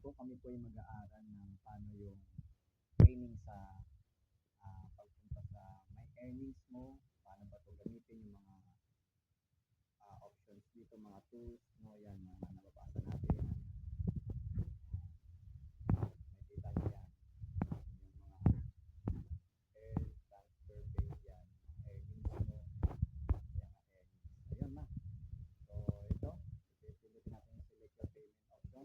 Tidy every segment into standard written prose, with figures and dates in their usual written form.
po kami po ay mag-aaral ng paano yung training sa pagpunta sa my earnings mo, paano ba ito gamitin yung mga options dito, mga tools, no, yan, mga nababasa natin. Nakikita niyo yan, yung mga earn, transfer, pay, yan, mga earnings mo, yan, mga earnings. Ayun na. So, ito, pipilitin natin yung select your payment option.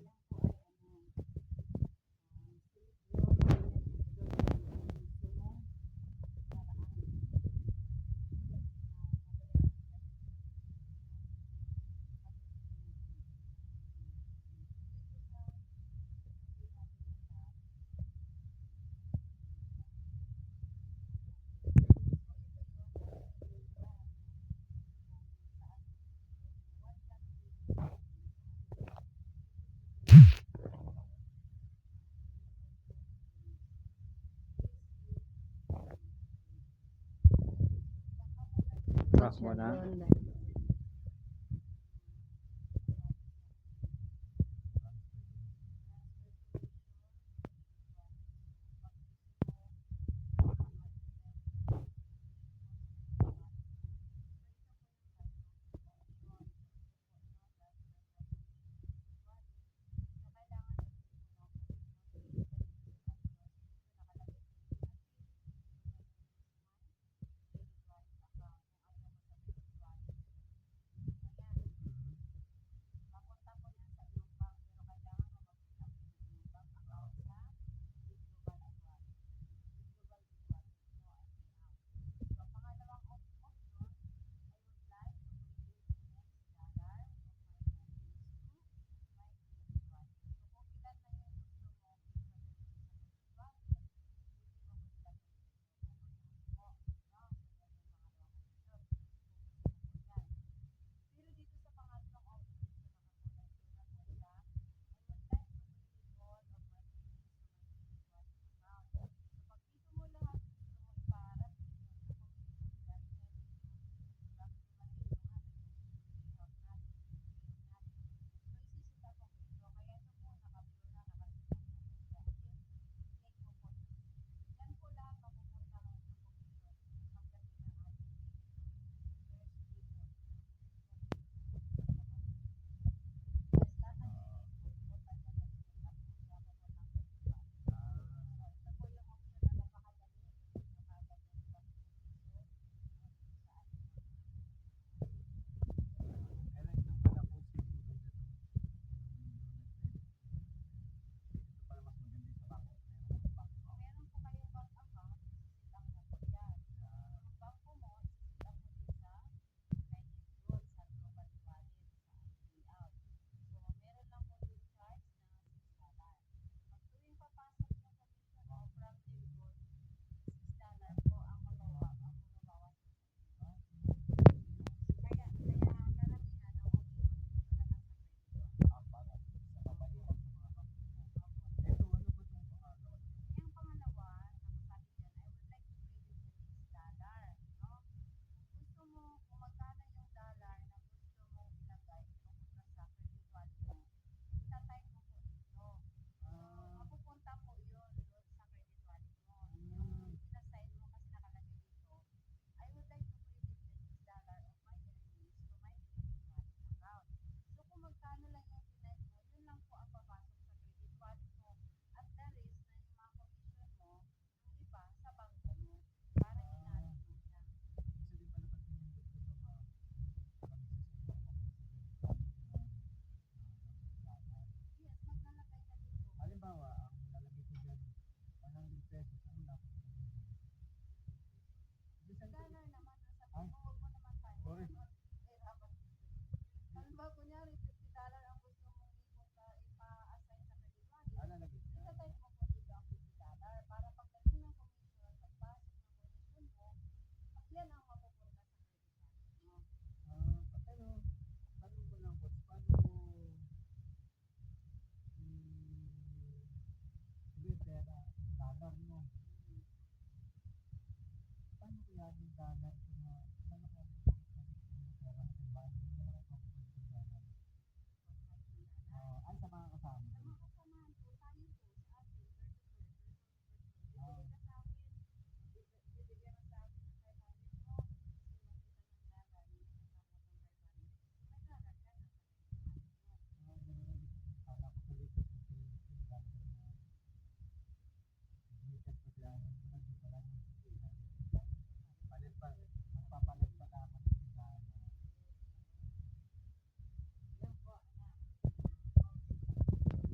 Back mo na.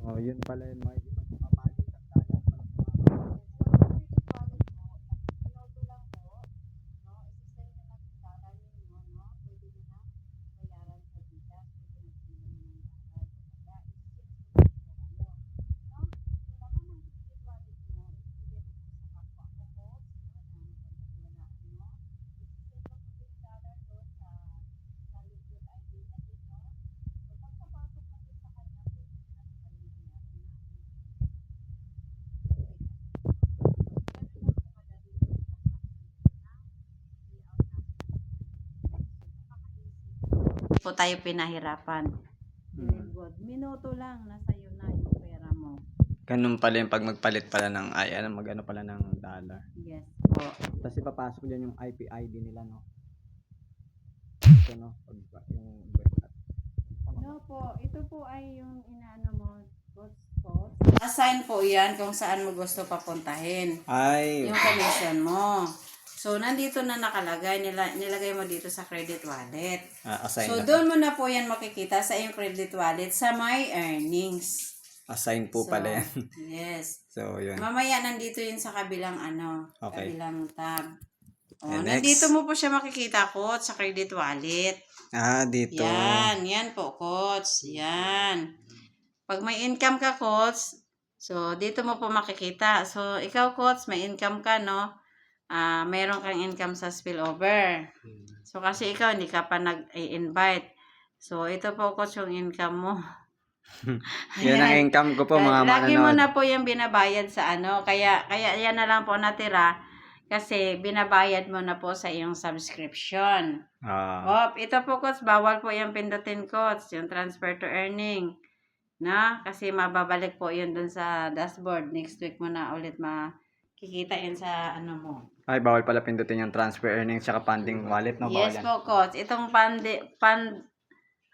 Oh, yun pala yun, mga hindi pa mapapalit ang dagat pala sa mga. Po tayo pinahirapan. Good. Minuto lang, nasa iyo na yung pera mo. Ganun pala yung pag magpalit pala ng mag-ano pala ng dollar. Yes po. Tapos ipapasok dyan yung IP ID nila, no? Ito, no? Yung No po, ito po ay yung inaano mo, po. Assign po yan kung saan mo gusto papuntahin. ay, Yung commission mo. So, nandito na nakalagay, nilagay mo dito sa credit wallet. assign So, na. doon mo na po yan makikita sa iyong credit wallet sa my earnings. Assign po So, pala yan. Yes. So, yun. Mamaya nandito yun sa kabilang Okay. kabilang tab. And Nandito next. mo po siya makikita, coach, sa credit wallet. Dito. Yan po, coach. Yan. Pag may income ka, coach, so dito mo po makikita. So, ikaw, coach, may income ka, no? Mayroon kang income sa spillover. So, kasi ikaw, hindi ka pa nag-invite. So, ito po, coach, yung income mo. Yan ang income ko po, mga Lagi mo manonood. na po yung binabayad sa kaya yan na lang po natira kasi binabayad mo na po sa iyong subscription. Ito po, coach, bawal po yung pindutin, coach, yung transfer to earning. Na? Kasi mababalik po yun dun sa dashboard. Next week mo na ulit makikita yun sa mo. Ay, bawal pala pindutin yung transfer earnings tsaka funding wallet, no? Bawal Yes yan. po, coach. Itong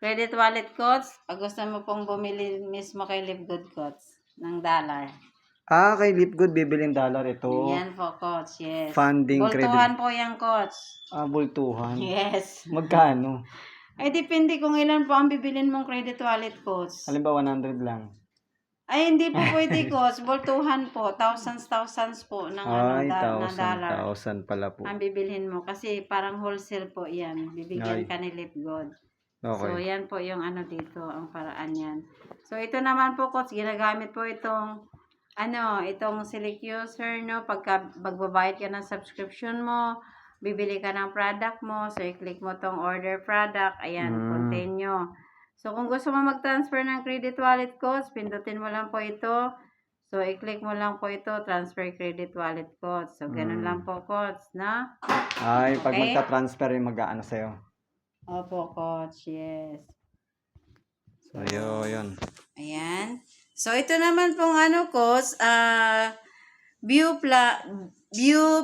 credit wallet, coach, pag gusto mo pong bumili mismo kay Livegood, coach, ng dollar. Kay Lipgood, bibiling dollar ito. Yan po, coach, yes. Funding Bultuhan credit. po yan, coach. Bultuhan. Yes. Magkano? Ay, depende kung ilan po ang bibilin mong credit wallet, coach. Halimbawa, 100 lang. Ay, hindi po pwede, coach. Bultuhan po. Thousands po ng Ay, na dollar. 1,000 pala po. Ang bibilhin mo. Kasi parang wholesale po yan. Bibigyan Ay. ka ni Livegood. Okay. So, yan po yung dito, ang paraan yan. So, ito naman po, coach, ginagamit po itong select user, no? Pagka magbabayad ka ng subscription mo, bibili ka ng product mo, so i-click mo tong order product, ayan, continue. So, kung gusto mo mag-transfer ng credit wallet, coach, pindutin mo lang po ito. So, i-click mo lang po ito, transfer credit wallet, coach. So, ganun lang po, coach, na? Ay, pag Okay. magta-transfer yung mag-aano sa'yo. Opo, coach, yes. So, yun. Ayan. So, ito naman pong coach, view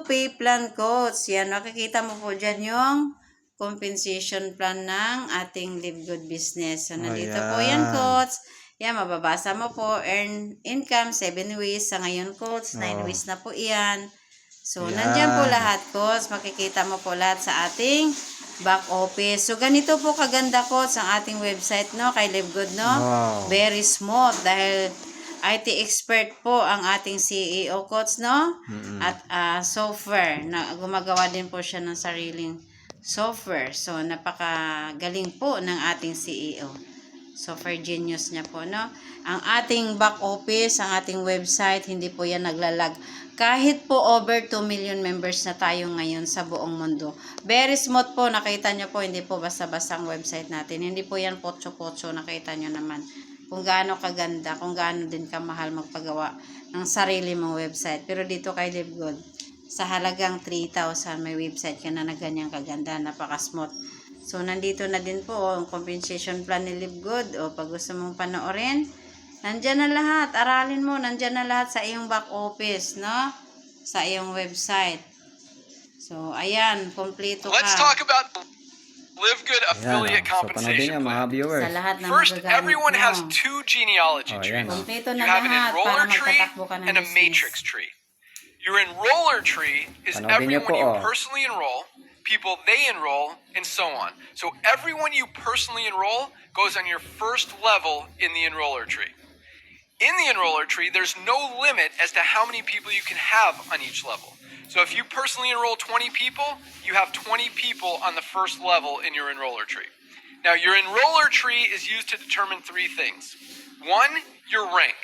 pay plan, coach. Yan, makikita mo po dyan yung compensation plan ng ating Livegood business. So, nandito po yan, coach. Yan, mababasa mo po, earn income, 7 ways. Sa ngayon, coach, 9 ways na po yan. So, nandyan po lahat, coach. Makikita mo po lahat sa ating back office. So, ganito po kaganda, coach, ang ating website, no? Kay Livegood, no? Wow. Very smooth dahil IT expert po ang ating CEO, coach, no? At software, na gumagawa din po siya ng sariling software. So, napakagaling po ng ating CEO. Software genius niya po, no? Ang ating back office, ang ating website, hindi po yan naglalag. Kahit po over 2 million members na tayo ngayon sa buong mundo. Very smooth po, nakita nyo po, hindi po basta-basta ang website natin. Hindi po yan potso-potso, nakita nyo naman. Kung gaano kaganda, kung gaano din kamahal magpagawa ng sarili mong website. Pero dito kay Livegood, sa halagang 3,000, may website ka na ganyang kaganda, napaka-smooth. So, nandito na din po ang compensation plan ni Livegood. O, pag gusto mong panoorin, nandyan na lahat. Aralin mo, nandyan na lahat sa iyong back office, no? Sa iyong website. So, ayan, kompleto ka. Let's talk about Livegood affiliate compensation mga plan. viewers. Sa lahat ng First, magagamit everyone mo. has two genealogy trees. Kompleto You na have an lahat para enroller tree magtatakbo ka ng and a business. matrix tree. Your enroller tree is Panoodin niyo everyone po, you oh. personally enroll, people they enroll, and so on. So everyone you personally enroll goes on your first level in the enroller tree. In the enroller tree, there's no limit as to how many people you can have on each level. So if you personally enroll 20 people, you have 20 people on the first level in your enroller tree. Now, your enroller tree is used to determine three things. One, your rank.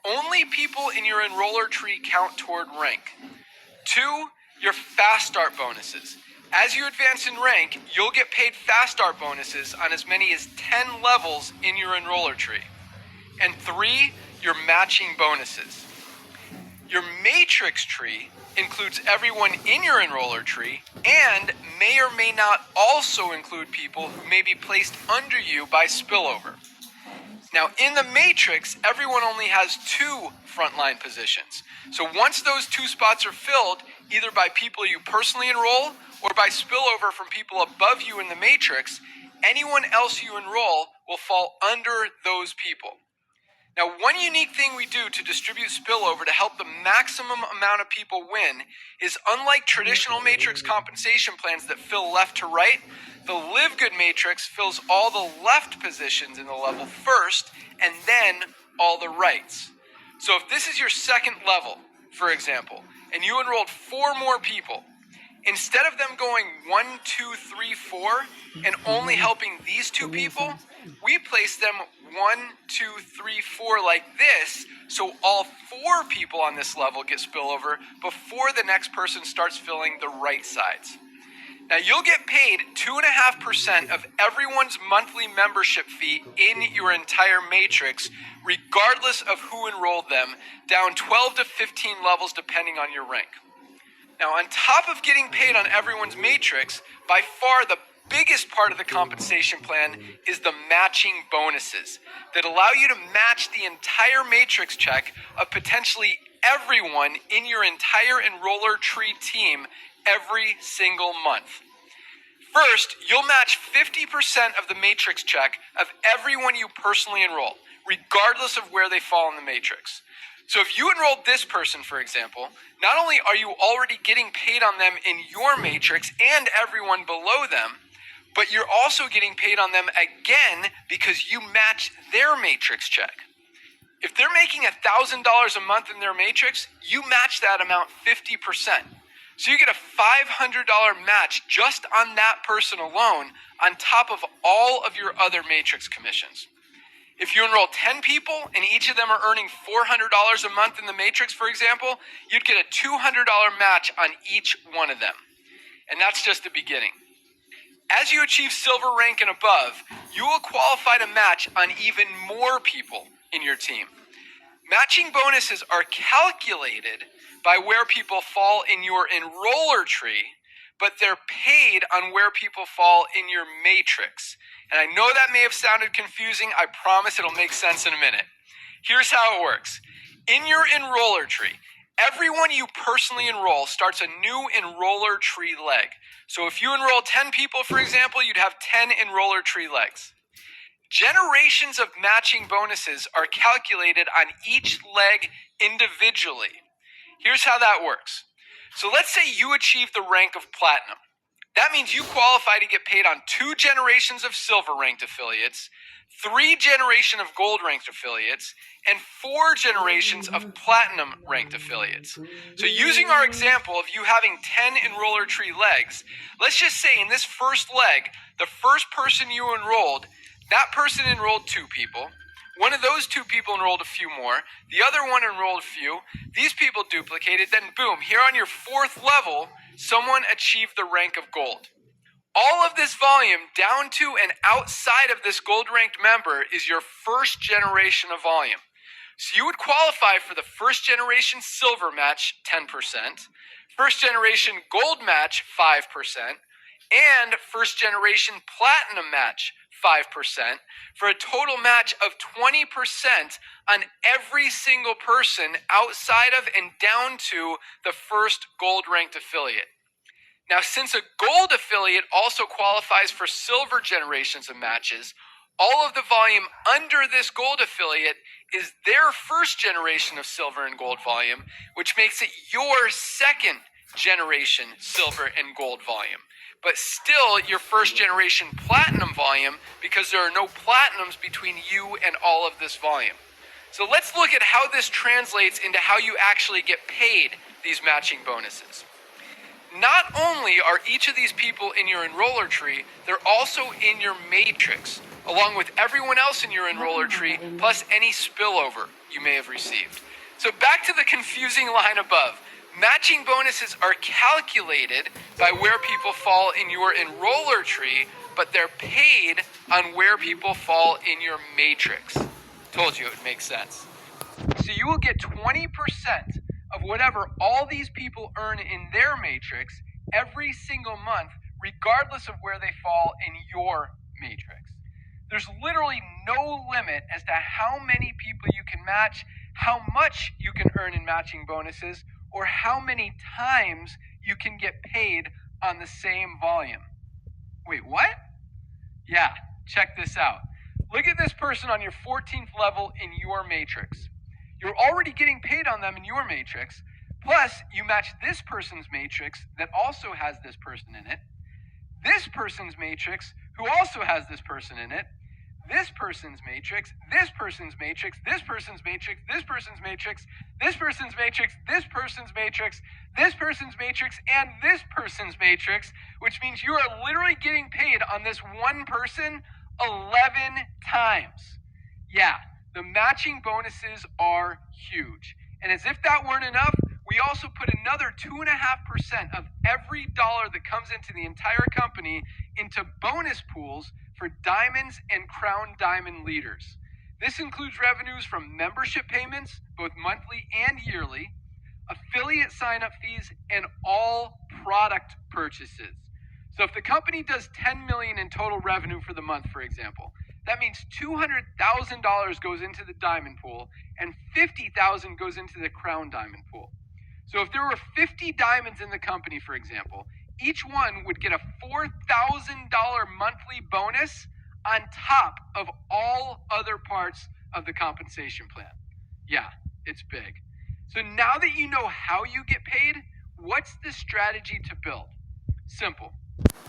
Only people in your enroller tree count toward rank. Two, your fast start bonuses. As you advance in rank, you'll get paid fast start bonuses on as many as 10 levels in your enroller tree. And three, your matching bonuses. Your matrix tree includes everyone in your enroller tree and may or may not also include people who may be placed under you by spillover. Now, in the matrix, everyone only has 2 frontline positions. So once those 2 spots are filled, either by people you personally enroll or by spillover from people above you in the matrix, anyone else you enroll will fall under those people. Now, one unique thing we do to distribute spillover to help the maximum amount of people win is, unlike traditional matrix compensation plans that fill left to right, the Live Good matrix fills all the left positions in the level first and then all the rights. So if this is your second level, for example, and you enrolled 4 more people, instead of them going 1, 2, 3, 4 and only helping these 2 people, we place them 1, 2, 3, 4 like this, so all 4 people on this level get spillover before the next person starts filling the right sides. Now, you'll get paid 2.5% of everyone's monthly membership fee in your entire matrix, regardless of who enrolled them, down 12 to 15 levels depending on your rank. Now, on top of getting paid on everyone's matrix, by far the biggest part of the compensation plan is the matching bonuses that allow you to match the entire matrix check of potentially everyone in your entire enroller tree team every single month. First, you'll match 50% of the matrix check of everyone you personally enroll, regardless of where they fall in the matrix. So if you enrolled this person, for example, not only are you already getting paid on them in your matrix and everyone below them, but you're also getting paid on them again because you match their matrix check. If they're making $1,000 a month in their matrix, you match that amount 50%. So you get a $500 match just on that person alone on top of all of your other matrix commissions. If you enroll 10 people and each of them are earning $400 a month in the matrix, for example, you'd get a $200 match on each one of them. And that's just the beginning. As you achieve silver rank and above, you will qualify to match on even more people in your team. Matching bonuses are calculated by where people fall in your enroller tree, but they're paid on where people fall in your matrix. And I know that may have sounded confusing. I promise it'll make sense in a minute. Here's how it works. In your enroller tree, everyone you personally enroll starts a new enroller tree leg. So if you enroll 10 people, for example, you'd have 10 enroller tree legs. Generations of matching bonuses are calculated on each leg individually. Here's how that works. So let's say you achieve the rank of platinum. That means you qualify to get paid on 2 generations of silver ranked affiliates, 3 generations of gold ranked affiliates, and 4 generations of platinum ranked affiliates. So using our example of you having 10 enroller tree legs, let's just say in this first leg, the first person you enrolled, that person enrolled 2 people. One of those 2 people enrolled a few more. The other one enrolled a few. These people duplicated. Then boom, here on your 4th level, someone achieved the rank of gold. All of this volume down to and outside of this gold ranked member is your first generation of volume. So you would qualify for the first generation silver match, 10%, first generation gold match, 5%, and first generation platinum match, 5%, for a total match of 20% on every single person outside of and down to the first gold ranked affiliate. Now, since a gold affiliate also qualifies for silver generations of matches, all of the volume under this gold affiliate is their first generation of silver and gold volume, which makes it your second generation silver and gold volume. But still your first generation platinum volume because there are no platinums between you and all of this volume. So let's look at how this translates into how you actually get paid these matching bonuses. Not only are each of these people in your enroller tree, they're also in your matrix, along with everyone else in your enroller tree, plus any spillover you may have received. So back to the confusing line above. Matching bonuses are calculated by where people fall in your enroller tree, but they're paid on where people fall in your matrix. Told you it would make sense. So you will get 20% of whatever all these people earn in their matrix every single month, regardless of where they fall in your matrix. There's literally no limit as to how many people you can match, how much you can earn in matching bonuses, or how many times you can get paid on the same volume. Wait, what? Yeah, check this out. Look at this person on your 14th level in your matrix. You're already getting paid on them in your matrix, plus you match this person's matrix that also has this person in it, this person's matrix who also has this person in it, this person's matrix, this person's matrix, this person's matrix, this person's matrix, this person's matrix, this person's matrix, this person's matrix, and this person's matrix, which means you are literally getting paid on this one person 11 times. Yeah, the matching bonuses are huge. And as if that weren't enough, we also put another 2.5% of every dollar that comes into the entire company into bonus pools for diamonds and crown diamond leaders. This includes revenues from membership payments, both monthly and yearly, affiliate sign-up fees, and all product purchases. So if the company does $10 million in total revenue for the month, for example, that means $200,000 goes into the diamond pool and $50,000 goes into the crown diamond pool. So if there were 50 diamonds in the company, for example, each one would get a $4,000 monthly bonus on top of all other parts of the compensation plan. Yeah, it's big. So now that you know how you get paid, what's the strategy to build? Simple.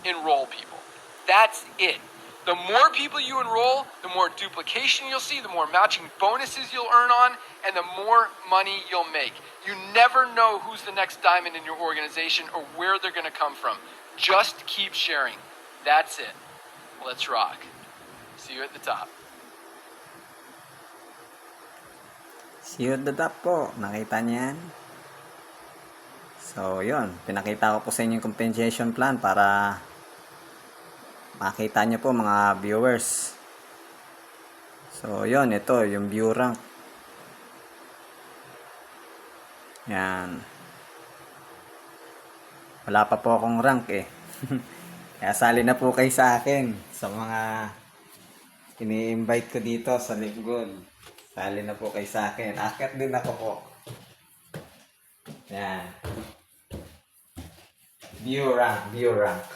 Enroll people. That's it. The more people you enroll, the more duplication you'll see, the more matching bonuses you'll earn on, and the more money you'll make. You never know who's the next diamond in your organization or where they're going to come from. Just keep sharing. That's it. Let's rock. See you at the top. See you at the top po. Nakita niyan? So, yun. Pinakita ko po sa inyo yung compensation plan para makita nyo po mga viewers. So, yun. Ito, yung view rank. Yan. Wala pa po akong rank eh. Kaya sali na po kayo sa akin. Sa mga ini-invite ko dito sa Live Good. Sali na po kayo sa akin. Akit din ako po. Yan. View rank, view rank.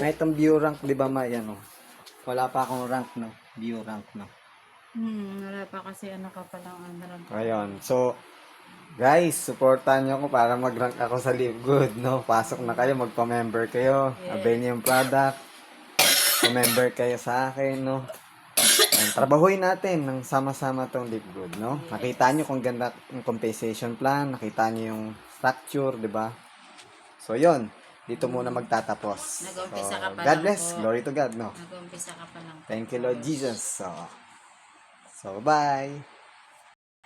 Na itong view rank, di ba ma, yan o. Wala pa akong rank, no? View rank, no? Wala pa kasi ano ka palang rank. Ayun. So, guys, supportan nyo ako para mag-rank ako sa Live Good, no? Pasok na kayo, magpa-member kayo. Yes. Avail nyo yung product. Pa-member kayo sa akin, no? And, trabahuin natin ng sama-sama tong Live Good, no? Yes. Nakita nyo kung ganda yung compensation plan. Nakita nyo yung structure, di ba? So, yun. Dito muna magtatapos. Nag-umpisa ka pa God lang bless. po. Glory to God, no? Nag-umpisa ka pa lang. Thank you, Lord Jesus. So bye.